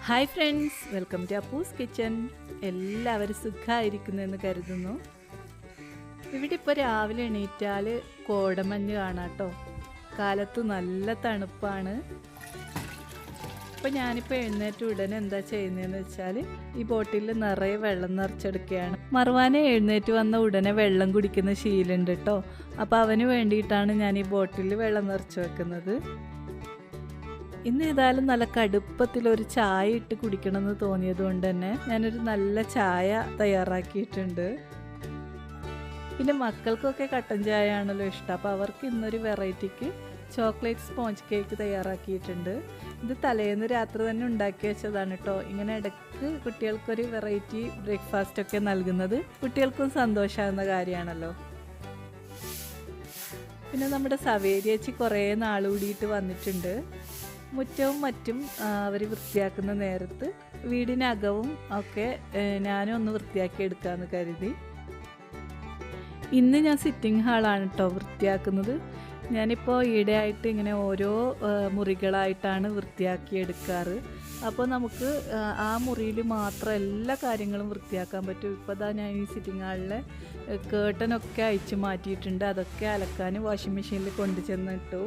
Hi friends, welcome to Appoos kitchen. എല്ലാവരും സുഖമായിരിക്കുന്നെന്ന് കരുതുന്നു. ഇവിടെ ഇപ്പോൾ രാവിലെ എണീറ്റാൽ കോടമഞ്ഞ് കാണാം കേട്ടോ. കാലത്ത് നല്ല തണുപ്പാണ്. അപ്പോൾ ഞാനിപ്പോൾ എഴുന്നേറ്റ് ഉടനെ എന്താ ചെയ്യുന്നതെന്ന് വെച്ചാൽ ഈ ബോട്ടിൽ നിറയെ വെള്ളം നിറച്ചെടുക്കുകയാണ്. മറുവാനെ എഴുന്നേറ്റ് വന്ന ഉടനെ വെള്ളം കുടിക്കുന്ന ശീലമുണ്ട് കേട്ടോ. അപ്പോൾ അവന് വേണ്ടിയിട്ടാണ് ഞാൻ ഈ ബോട്ടിൽ വെള്ളം നിറച്ച് വെക്കുന്നത്. ഇന്ന് ഏതായാലും നല്ല കടുപ്പത്തിലൊരു ചായ ഇട്ട് കുടിക്കണമെന്ന് തോന്നിയത് കൊണ്ട് തന്നെ ഞാനൊരു നല്ല ചായ തയ്യാറാക്കിയിട്ടുണ്ട്. പിന്നെ മക്കൾക്കൊക്കെ കട്ടൻ ചായ ആണല്ലോ ഇഷ്ടം. അപ്പോൾ അവർക്ക് ഇന്നൊരു വെറൈറ്റിക്ക് ചോക്ലേറ്റ് സ്പോഞ്ച് കേക്ക് തയ്യാറാക്കിയിട്ടുണ്ട്. ഇത് തലേന്ന് രാത്രി തന്നെ ഉണ്ടാക്കി വെച്ചതാണ് കേട്ടോ. ഇങ്ങനെ ഇടയ്ക്ക് കുട്ടികൾക്കൊരു വെറൈറ്റി ബ്രേക്ക്ഫാസ്റ്റൊക്കെ നൽകുന്നത് കുട്ടികൾക്കും സന്തോഷമാകുന്ന കാര്യമാണല്ലോ. പിന്നെ നമ്മുടെ സവേരിയേച്ചി കുറേ നാൾ കൂടിയിട്ട് വന്നിട്ടുണ്ട്. മുറ്റവും മറ്റും അവർ വൃത്തിയാക്കുന്ന നേരത്ത് വീടിനകവും ഒക്കെ ഞാനും ഒന്ന് വൃത്തിയാക്കി എടുക്കാമെന്ന് കരുതി. ഇന്ന് ഞാൻ സിറ്റിംഗ് ഹാളാണ് കേട്ടോ വൃത്തിയാക്കുന്നത്. ഞാനിപ്പോൾ ഈയിടെയായിട്ട് ഇങ്ങനെ ഓരോ മുറികളായിട്ടാണ് വൃത്തിയാക്കി എടുക്കാറ്. അപ്പോൾ നമുക്ക് ആ മുറിയിൽ മാത്രം എല്ലാ കാര്യങ്ങളും വൃത്തിയാക്കാൻ പറ്റും. ഇപ്പോൾ ഇതാ ഞാൻ ഈ സിറ്റിംഗ് ഹാളിലെ കേട്ടനൊക്കെ അയച്ചു മാറ്റിയിട്ടുണ്ട്. അതൊക്കെ അലക്കാൻ വാഷിംഗ് മെഷീനിൽ കൊണ്ടു ചെന്നിട്ടു.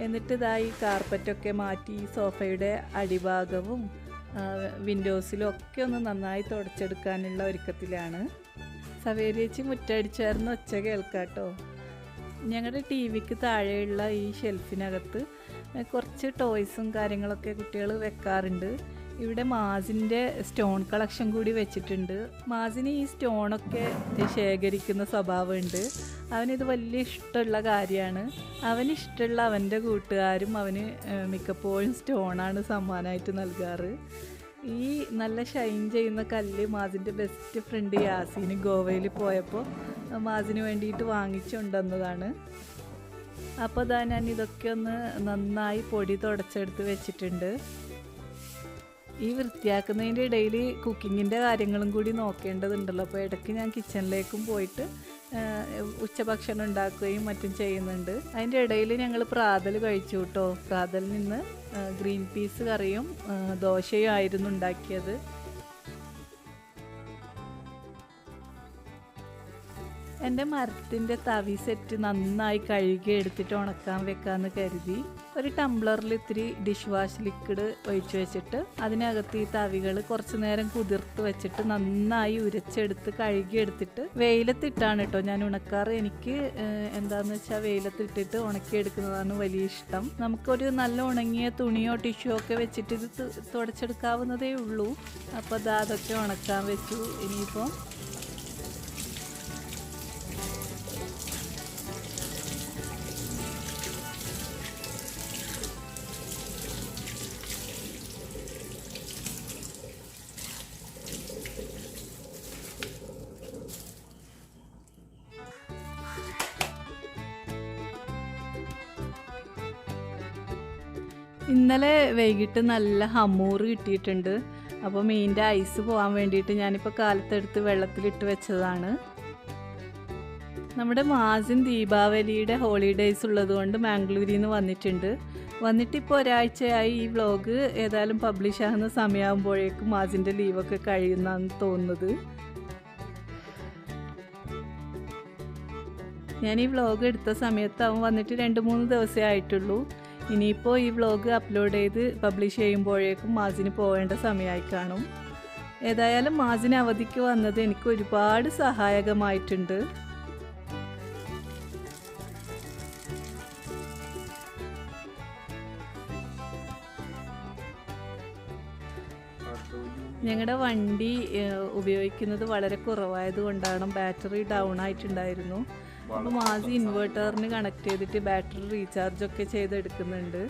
എന്നിട്ട് ഇതായി കാർപ്പറ്റൊക്കെ മാറ്റി സോഫയുടെ അടിഭാഗവും വിൻഡോസിലും ഒക്കെ ഒന്ന് നന്നായി തുടച്ചെടുക്കാനുള്ള ഒരുക്കത്തിലാണ്. സവേരിയേച്ചി മുറ്റടിച്ചായിരുന്നു ഒച്ച കേൾക്കാട്ടോ. ഞങ്ങളുടെ ടി വിക്ക് താഴെയുള്ള ഈ ഷെൽഫിനകത്ത് കുറച്ച് ടോയ്സും കാര്യങ്ങളൊക്കെ കുട്ടികൾ വെക്കാറുണ്ട്. ഇവിടെ മാസിൻ്റെ സ്റ്റോൺ കളക്ഷൻ കൂടി വെച്ചിട്ടുണ്ട്. മാസിന് ഈ സ്റ്റോണൊക്കെ ശേഖരിക്കുന്ന സ്വഭാവമുണ്ട്. അവനിത് വലിയ ഇഷ്ടമുള്ള കാര്യമാണ്. അവനിഷ്ടമുള്ള അവൻ്റെ കൂട്ടുകാരും അവന് മിക്കപ്പോഴും സ്റ്റോണാണ് സമ്മാനമായിട്ട് നൽകാറ്. ഈ നല്ല ഷൈൻ ചെയ്യുന്ന കല്ല് മാസിൻ്റെ ബെസ്റ്റ് ഫ്രണ്ട് യാസീന് ഗോവയിൽ പോയപ്പോൾ മാസിന് വേണ്ടിയിട്ട് വാങ്ങിച്ചുകൊണ്ടുവന്നതാണ്. അപ്പോൾ അതാ ഞാൻ ഇതൊക്കെ ഒന്ന് നന്നായി പൊടി തുടച്ചെടുത്ത് വെച്ചിട്ടുണ്ട്. ഈ വൃത്തിയാക്കുന്നതിൻ്റെ ഇടയിൽ കുക്കിങ്ങിൻ്റെ കാര്യങ്ങളും കൂടി നോക്കേണ്ടതുണ്ടല്ലോ. അപ്പോൾ ഇടയ്ക്ക് ഞാൻ കിച്ചണിലേക്കും പോയിട്ട് ഉച്ചഭക്ഷണം ഉണ്ടാക്കുകയും മറ്റും ചെയ്യുന്നുണ്ട്. അതിൻ്റെ ഇടയിൽ ഞങ്ങൾ പ്രാതൽ കഴിച്ചു കേട്ടോ. പ്രാതലിൽ നിന്ന് ഗ്രീൻ പീസ് കറിയും ദോശയും ആയിരുന്നു ഉണ്ടാക്കിയത്. എൻ്റെ മരത്തിൻ്റെ തവി സെറ്റ് നന്നായി കഴുകി എടുത്തിട്ട് ഉണക്കാൻ വെക്കാമെന്ന് കരുതി ഒരു ടംബ്ലറിൽ ഇത്തിരി ഡിഷ് വാഷ് ലിക്വിഡ് ഒഴിച്ചു വെച്ചിട്ട് അതിനകത്ത് ഈ തവികൾ കുറച്ച് നേരം കുതിർത്ത് വെച്ചിട്ട് നന്നായി ഉരച്ചെടുത്ത് കഴുകി എടുത്തിട്ട് വെയിലത്തിട്ടാണ് കേട്ടോ ഞാൻ ഉണക്കാറ്. എനിക്ക് എന്താണെന്ന് വെച്ചാൽ വെയിലത്തിട്ടിട്ട് ഉണക്കിയെടുക്കുന്നതാണ് വലിയ ഇഷ്ടം. നമുക്കൊരു നല്ല ഉണങ്ങിയ തുണിയോ ടിഷ്യോ ഒക്കെ വെച്ചിട്ട് ഇത് തുടച്ചെടുക്കാവുന്നതേ ഉള്ളൂ. അപ്പോൾ അതൊക്കെ ഉണക്കാൻ വെച്ചു. ഇനിയിപ്പോൾ ഇന്നലെ വൈകിട്ട് നല്ല ഹമ്മൂറ് കിട്ടിയിട്ടുണ്ട്. അപ്പോൾ മീനിൻ്റെ ഐസ് പോകാൻ വേണ്ടിയിട്ട് ഞാനിപ്പോൾ കാലത്തെടുത്ത് വെള്ളത്തിലിട്ട് വെച്ചതാണ്. നമ്മുടെ മാസിൻ ദീപാവലിയുടെ ഹോളിഡേയ്സ് ഉള്ളതുകൊണ്ട് മാംഗ്ലൂരിൽ നിന്ന് വന്നിട്ടിപ്പോൾ ഒരാഴ്ചയായി. ഈ വ്ളോഗ് ഏതായാലും പബ്ലിഷ് ആകുന്ന സമയമാകുമ്പോഴേക്കും മാസിൻ്റെ ലീവൊക്കെ കഴിയുന്നതാണ് തോന്നുന്നത്. ഞാൻ ഈ വ്ളോഗ് എടുത്ത സമയത്ത് അവൻ വന്നിട്ട് 2-3 ദിവസമേ ആയിട്ടുള്ളൂ. ഇനിയിപ്പോൾ ഈ വ്ളോഗ് അപ്ലോഡ് ചെയ്ത് പബ്ലിഷ് ചെയ്യുമ്പോഴേക്കും മാസിന് പോകേണ്ട സമയമായി കാണും. ഏതായാലും മാസിന് അവധിക്ക് വന്നത് എനിക്ക് ഒരുപാട് സഹായകമായിട്ടുണ്ട്. ഞങ്ങളുടെ വണ്ടി ഉപയോഗിക്കുന്നത് വളരെ കുറവായതുകൊണ്ടാണ് ബാറ്ററി ഡൗൺ ആയിട്ടുണ്ടായിരുന്നു. അപ്പോൾ മാസി ഇൻവേർട്ടറിന് കണക്ട് ചെയ്തിട്ട് ബാറ്ററി റീചാർജൊക്കെ ചെയ്തെടുക്കുന്നുണ്ട്.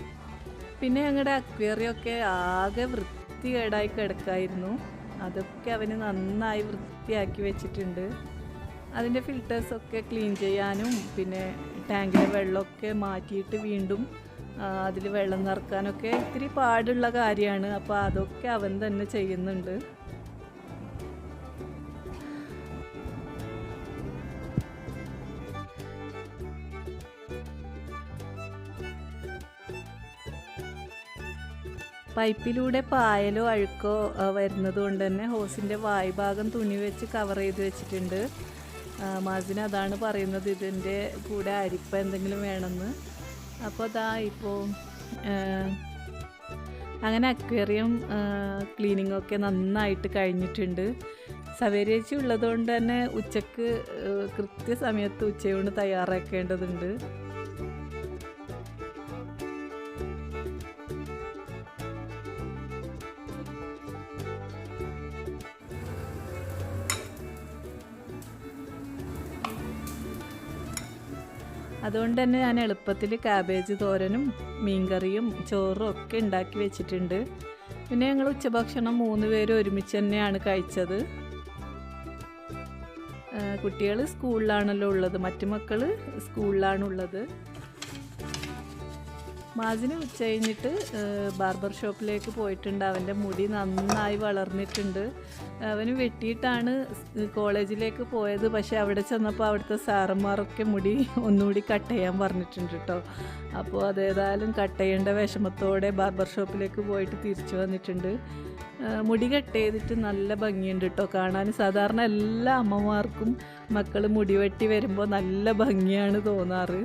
പിന്നെ ഞങ്ങളുടെ അക്വേറിയൊക്കെ ആകെ വൃത്തികേടായി കിടക്കായിരുന്നു. അതൊക്കെ അവന് നന്നായി വൃത്തിയാക്കി വെച്ചിട്ടുണ്ട്. അതിൻ്റെ ഫിൽറ്റേഴ്സൊക്കെ ക്ലീൻ ചെയ്യാനും പിന്നെ ടാങ്കിലെ വെള്ളമൊക്കെ മാറ്റിയിട്ട് വീണ്ടും അതിൽ വെള്ളം നിറക്കാനൊക്കെ ഇത്തിരി പാടുള്ള കാര്യമാണ്. അപ്പോൾ അതൊക്കെ അവൻ തന്നെ ചെയ്യുന്നുണ്ട്. പൈപ്പിലൂടെ പായലോ അഴുക്കോ വരുന്നത് കൊണ്ട് തന്നെ ഹോസിൻ്റെ വായ്ഭാഗം തുണി വെച്ച് കവർ ചെയ്ത് വെച്ചിട്ടുണ്ട്. മാസിന് അതാണ് പറയുന്നത്, ഇതിൻ്റെ കൂടെ അരിപ്പ എന്തെങ്കിലും വേണമെന്ന്. അപ്പോൾ അതാ ഇപ്പോൾ അങ്ങനെ അക്വേറിയം ക്ലീനിങ്ങൊക്കെ നന്നായിട്ട് കഴിഞ്ഞിട്ടുണ്ട്. സവേരേച്ചി ഉള്ളതുകൊണ്ട് തന്നെ ഉച്ചക്ക് കൃത്യസമയത്ത് ഉച്ചയോണ്ട് തയ്യാറാക്കേണ്ടതുണ്ട്. അതുകൊണ്ട് തന്നെ ഞാൻ എളുപ്പത്തിൽ കാബേജ് തോരനും മീൻകറിയും ചോറും ഒക്കെ ഉണ്ടാക്കി വെച്ചിട്ടുണ്ട്. പിന്നെ ഞങ്ങൾ ഉച്ചഭക്ഷണം 3 പേരും ഒരുമിച്ച് തന്നെയാണ് കഴിച്ചത്. കുട്ടികൾ സ്കൂളിലാണല്ലോ ഉള്ളത്, മറ്റു മക്കൾ സ്കൂളിലാണുള്ളത്. മാസിന് ഉച്ച കഴിഞ്ഞിട്ട് ബാർബർ ഷോപ്പിലേക്ക് പോയിട്ടുണ്ട്. അവൻ്റെ മുടി നന്നായി വളർന്നിട്ടുണ്ട്. അവന് വെട്ടിയിട്ടാണ് കോളേജിലേക്ക് പോയത്. പക്ഷേ അവിടെ ചെന്നപ്പോൾ അവിടുത്തെ സാറന്മാരൊക്കെ മുടി ഒന്നുകൂടി കട്ട് ചെയ്യാൻ പറഞ്ഞിട്ടുണ്ട് കേട്ടോ. അപ്പോൾ അതേതായാലും കട്ട് ചെയ്യേണ്ട വിഷമത്തോടെ ബാർബർ ഷോപ്പിലേക്ക് പോയിട്ട് തിരിച്ചു വന്നിട്ടുണ്ട്. മുടി കട്ട് ചെയ്തിട്ട് നല്ല ഭംഗിയുണ്ട് കേട്ടോ കാണാൻ. സാധാരണ എല്ലാ അമ്മമാർക്കും മക്കൾ മുടി വെട്ടി വരുമ്പോൾ നല്ല ഭംഗിയാണ് തോന്നാറ്.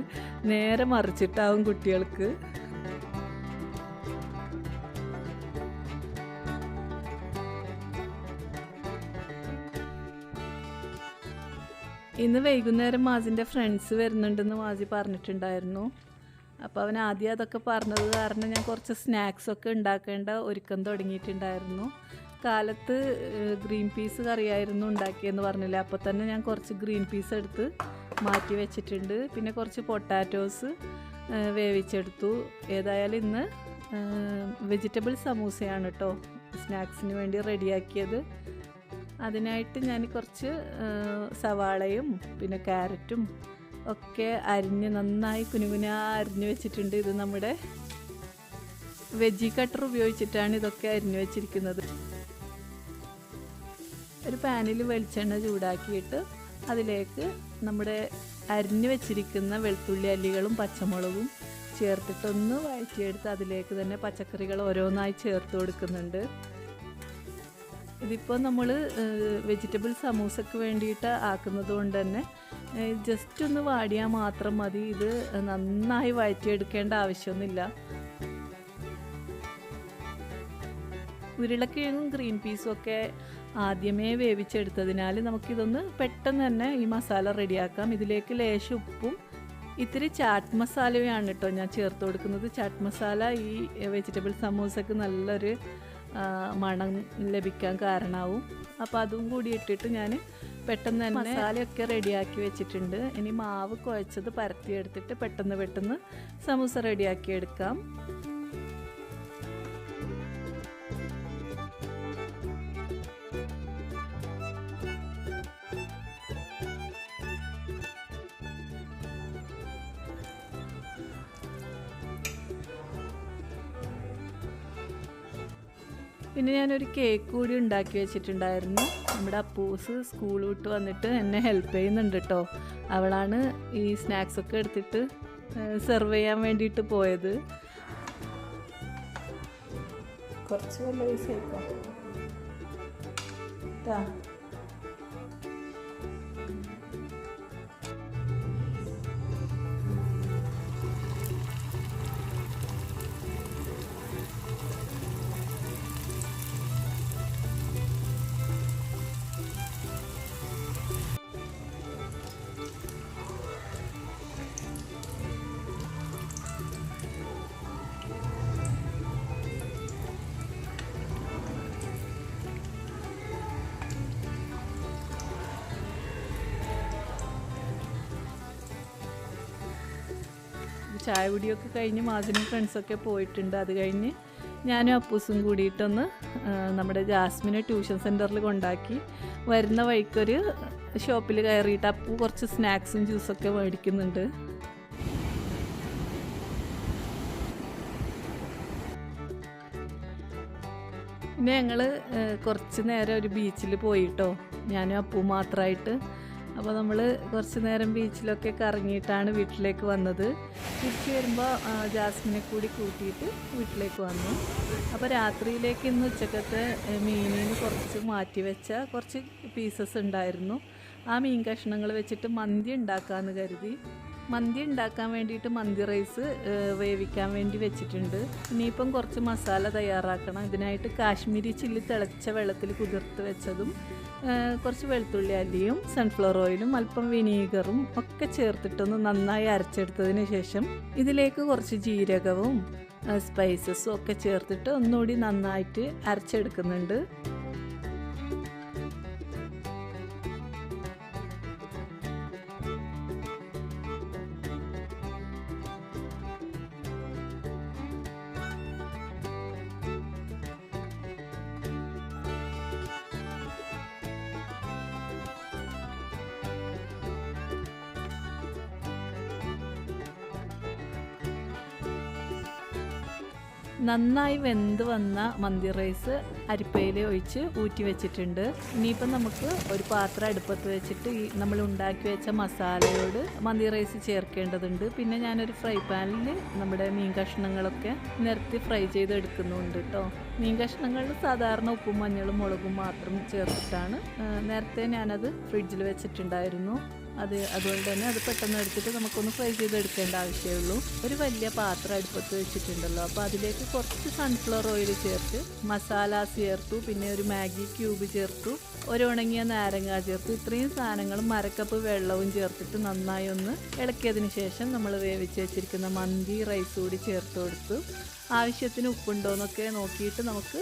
നേരെ മറിച്ചിട്ടാവും കുട്ടികൾക്ക്. ഇന്ന് വൈകുന്നേരം മാസിൻ്റെ ഫ്രണ്ട്സ് വരുന്നുണ്ടെന്ന് മാസി പറഞ്ഞിട്ടുണ്ടായിരുന്നു. അപ്പോൾ അവൻ ആദ്യം അതൊക്കെ പറഞ്ഞത് കാരണം ഞാൻ കുറച്ച് സ്നാക്സൊക്കെ ഉണ്ടാക്കേണ്ട ഒരുക്കം തുടങ്ങിയിട്ടുണ്ടായിരുന്നു. കാലത്ത് ഗ്രീൻ പീസ് കറിയായിരുന്നു ഉണ്ടാക്കിയെന്ന് പറഞ്ഞില്ല. അപ്പോൾ തന്നെ ഞാൻ കുറച്ച് ഗ്രീൻ പീസ് എടുത്ത് മാറ്റി വെച്ചിട്ടുണ്ട്. പിന്നെ കുറച്ച് പൊട്ടാറ്റോസ് വേവിച്ചെടുത്തു. ഏതായാലും ഇന്ന് വെജിറ്റബിൾ സമൂസയാണ് കേട്ടോ സ്നാക്സിന് വേണ്ടി റെഡിയാക്കിയത്. അതിനായിട്ട് ഞാൻ കുറച്ച് സവാളയും പിന്നെ ക്യാരറ്റും ഒക്കെ അരിഞ്ഞ് നന്നായി കുനുകുനാ അരിഞ്ഞ് വെച്ചിട്ടുണ്ട്. ഇത് നമ്മുടെ വെജി കട്ടർ ഉപയോഗിച്ചിട്ടാണ് ഇതൊക്കെ അരിഞ്ഞ് വെച്ചിരിക്കുന്നത്. ഒരു പാനിൽ വെളിച്ചെണ്ണ ചൂടാക്കിയിട്ട് അതിലേക്ക് നമ്മുടെ അരിഞ്ഞ് വെച്ചിരിക്കുന്ന വെളുത്തുള്ളി അല്ലികളും പച്ചമുളകും ചേർത്തിട്ടൊന്ന് വഴറ്റിയെടുത്ത് അതിലേക്ക് തന്നെ പച്ചക്കറികൾ ഓരോന്നായി ചേർത്ത് കൊടുക്കുന്നുണ്ട്. ഇതിപ്പോൾ നമ്മൾ വെജിറ്റബിൾ സമൂസയ്ക്ക് വേണ്ടിയിട്ട് ആക്കുന്നത് കൊണ്ട് തന്നെ ജസ്റ്റ് ഒന്ന് വാടിയാൽ മാത്രം മതി. ഇത് നന്നായി വഴറ്റിയെടുക്കേണ്ട ആവശ്യമൊന്നുമില്ല. ഉരുളക്കിഴങ്ങും ഗ്രീൻ പീസും ഒക്കെ ആദ്യമേ വേവിച്ചെടുത്തതിനാൽ നമുക്കിതൊന്ന് പെട്ടെന്ന് തന്നെ ഈ മസാല റെഡിയാക്കാം. ഇതിലേക്ക് ലേശം ഉപ്പും ഇത്തിരി ചാറ്റ് മസാലയാണ് കേട്ടോ ഞാൻ ചേർത്ത് കൊടുക്കുന്നത്. ചാറ്റ് മസാല ഈ വെജിറ്റബിൾ സമൂസക്ക് നല്ലൊരു മണം ലഭിക്കാൻ കാരണമാവും. അപ്പോൾ അതും കൂടി ഇട്ടിട്ട് ഞാൻ പെട്ടെന്ന് തന്നെ മസാലയൊക്കെ റെഡിയാക്കി വെച്ചിട്ടുണ്ട്. ഇനി മാവ് കുഴച്ചത് പരത്തിയെടുത്തിട്ട് പെട്ടെന്ന് സമൂസ റെഡിയാക്കി എടുക്കാം. പിന്നെ ഞാനൊരു കേക്ക് കൂടി ഉണ്ടാക്കി വെച്ചിട്ടുണ്ടായിരുന്നു. നമ്മുടെ അപ്പൂസ് സ്കൂൾ വിട്ട് വന്നിട്ട് എന്നെ ഹെൽപ്പ് ചെയ്യുന്നുണ്ട് കേട്ടോ. അവളാണ് ഈ സ്നാക്സൊക്കെ എടുത്തിട്ട് സെർവ് ചെയ്യാൻ വേണ്ടിയിട്ട് പോയത്. കുറച്ച് വല്ല പൈസ ആയിക്കോ. ചായ കുടിയൊക്കെ കഴിഞ്ഞ് മാസിനും ഫ്രണ്ട്സൊക്കെ പോയിട്ടുണ്ട്. അത് കഴിഞ്ഞ് ഞാനും അപ്പൂസും കൂടിയിട്ടൊന്ന് നമ്മുടെ ജാസ്മിനെ ട്യൂഷൻ സെൻറ്ററിൽ കൊണ്ടാക്കി. വരുന്ന വഴിക്കൊരു ഷോപ്പിൽ കയറിയിട്ട് അപ്പു കുറച്ച് സ്നാക്സും ജ്യൂസൊക്കെ മേടിക്കുന്നുണ്ട്. പിന്നെ ഞങ്ങൾ കുറച്ച് നേരം ഒരു ബീച്ചിൽ പോയിട്ടോ, ഞാനും അപ്പു മാത്രമായിട്ട്. അപ്പോൾ നമ്മൾ കുറച്ച് നേരം ബീച്ചിലൊക്കെ കറങ്ങിയിട്ടാണ് വീട്ടിലേക്ക് വന്നത്. തിരിച്ച് വരുമ്പോൾ ജാസ്മിനെ കൂടി കൂട്ടിയിട്ട് വീട്ടിലേക്ക് വന്നു. അപ്പോൾ രാത്രിയിലേക്ക് ഇന്ന് ഉച്ചക്കത്തെ മീനിന് കുറച്ച് മാറ്റി വെച്ച കുറച്ച് പീസസ് ഉണ്ടായിരുന്നു. ആ മീൻ കഷ്ണങ്ങൾ വെച്ചിട്ട് മന്തി ഉണ്ടാക്കാമെന്ന് കരുതി. മന്തി ഉണ്ടാക്കാൻ വേണ്ടിയിട്ട് മന്തി റൈസ് വേവിക്കാൻ വേണ്ടി വെച്ചിട്ടുണ്ട്. ഇനിയിപ്പം കുറച്ച് മസാല തയ്യാറാക്കണം. ഇതിനായിട്ട് കാശ്മീരി ചില്ലി തിളച്ച വെള്ളത്തിൽ കുതിർത്ത് വെച്ചതും കുറച്ച് വെളുത്തുള്ളി അല്ലിയും സൺഫ്ലവർ ഓയിലും അല്പം വിനീഗറും ഒക്കെ ചേർത്തിട്ടൊന്ന് നന്നായി അരച്ചെടുത്തതിന് ശേഷം ഇതിലേക്ക് കുറച്ച് ജീരകവും സ്പൈസസും ഒക്കെ ചേർത്തിട്ട് ഒന്നുകൂടി നന്നായിട്ട് അരച്ചെടുക്കുന്നുണ്ട്. നന്നായി വെന്ത് വന്ന മന്തി റൈസ് അരിപ്പയിൽ ഒഴിച്ച് ഊറ്റി വെച്ചിട്ടുണ്ട്. ഇനിയിപ്പം നമുക്ക് ഒരു പാത്രം അടുപ്പത്ത് വെച്ചിട്ട് ഈ നമ്മൾ ഉണ്ടാക്കി വെച്ച മസാലയോട് മന്തി റൈസ് ചേർക്കേണ്ടതുണ്ട്. പിന്നെ ഞാനൊരു ഫ്രൈ പാനിൽ നമ്മുടെ മീൻ കഷ്ണങ്ങളൊക്കെ നിരത്തി ഫ്രൈ ചെയ്തെടുക്കുന്നുണ്ട് കേട്ടോ. മീൻ കഷ്ണങ്ങളിൽ സാധാരണ ഉപ്പും മഞ്ഞളും മുളകും മാത്രം ചേർത്തിട്ടാണ്. നേരത്തെ ഞാനത് ഫ്രിഡ്ജിൽ വെച്ചിട്ടുണ്ടായിരുന്നു. അതുകൊണ്ട് തന്നെ അത് പെട്ടെന്ന് എടുത്തിട്ട് നമുക്കൊന്ന് ഫ്രൈ ചെയ്തെടുക്കേണ്ട ആവശ്യമുള്ളൂ. ഒരു വലിയ പാത്രം അടുപ്പത്ത് വെച്ചിട്ടുണ്ടല്ലോ, അപ്പോൾ അതിലേക്ക് കുറച്ച് സൺഫ്ലവർ ഓയിൽ ചേർത്ത് മസാലാസ് ചേർത്തു. പിന്നെ ഒരു മാഗി ക്യൂബ് ചേർത്തു, ഒരു ഉണങ്ങിയ നാരങ്ങ ചേർത്തു. ഇത്രയും സാധനങ്ങളും അരക്കപ്പ് വെള്ളവും ചേർത്തിട്ട് നന്നായി ഒന്ന് ഇളക്കിയതിന് ശേഷം നമ്മൾ വേവിച്ച് വെച്ചിരിക്കുന്ന മന്തി റൈസ് കൂടി ചേർത്ത് കൊടുത്തു. ആവശ്യത്തിന് ഉപ്പുണ്ടോയെന്നൊക്കെ നോക്കിയിട്ട് നമുക്ക്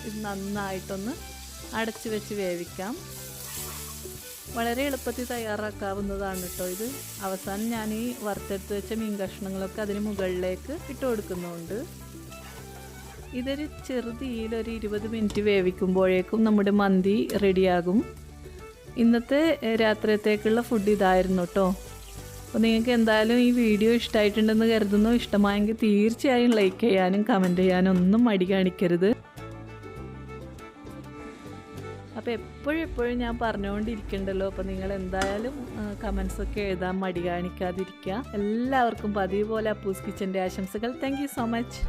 ഇത് നന്നായിട്ടൊന്ന് അടച്ചു വെച്ച് വേവിക്കാം. വളരെ എളുപ്പത്തിൽ തയ്യാറാക്കാവുന്നതാണ് കേട്ടോ ഇത്. അവസാനം ഞാൻ ഈ വറുത്തെടുത്ത് വെച്ച മീൻ കഷ്ണങ്ങളൊക്കെ അതിന് മുകളിലേക്ക് ഇട്ട് കൊടുക്കുന്നുണ്ട്. ഇതൊരു ചെറുതീയിൽ ഒരു 20 മിനിറ്റ് വേവിക്കുമ്പോഴേക്കും നമ്മുടെ മന്തി റെഡിയാകും. ഇന്നത്തെ രാത്രിയത്തേക്കുള്ള ഫുഡ് ഇതായിരുന്നു കേട്ടോ. അപ്പോൾ നിങ്ങൾക്ക് എന്തായാലും ഈ വീഡിയോ ഇഷ്ടമായിട്ടുണ്ടെന്ന് കരുതുന്നു. ഇഷ്ടമായെങ്കിൽ തീർച്ചയായും ലൈക്ക് ചെയ്യാനും കമൻറ്റ് ചെയ്യാനും ഒന്നും മടി കാണിക്കരുത്. അപ്പോൾ എപ്പോഴും ഞാൻ പറഞ്ഞുകൊണ്ടിരിക്കണ്ടല്ലോ. അപ്പോൾ നിങ്ങൾ എന്തായാലും കമൻസൊക്കെ എഴുതാൻ മടി കാണിക്കാതിരിക്കുക. എല്ലാവർക്കും പതിവ് പോലെ അപ്പൂസ് കിച്ചൻ്റെ ആശംസകൾ. Thank you so much.